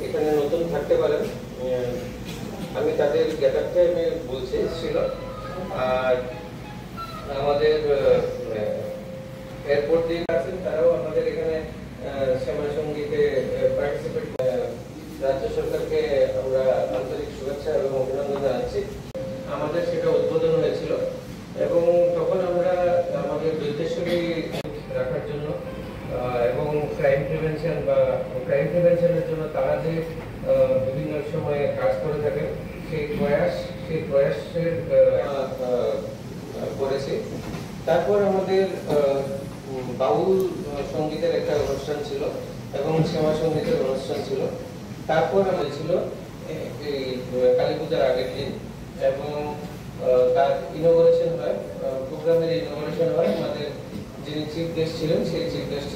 এখানে নতুন থাকতে পারেন। আমি তাদের গেটআপটাই আমি বলছি ছিল। আর আমাদের এয়ারপোর্ট দিয়ে আছেন, তারাও আমাদের এখানে শ্যামা সঙ্গীতে পার্টিসিপেট। রাজ্য সরকারকে আমরা আন্তরিক শুভেচ্ছা এবং অভিনন্দন জানাচ্ছি। আমাদের সেটা উদ্বোধন হয়েছিল এবং তখন আমরা আমাদের দৈত্যেশ্বরী রাখার জন্য এবং ক্রাইম প্রিভেনশনের জন্য তারা যে বিভিন্ন সময়ে কাজ করে থাকেন সেই প্রয়াসের করেছি। তারপর আমাদের বাউল সঙ্গীতের একটা অনুষ্ঠান ছিল এবং শ্যামা সঙ্গীতের অনুষ্ঠান ছিল। তারপর হয়েছিল এই কালী পূজার আগের দিন এবং তার ইনোগ্রেশন হয়, প্রোগ্রামের ইনোগ্রেশন হয়। আমাদের যিনি চিফ গেস্ট ছিলেন সেই চিফ গেস্ট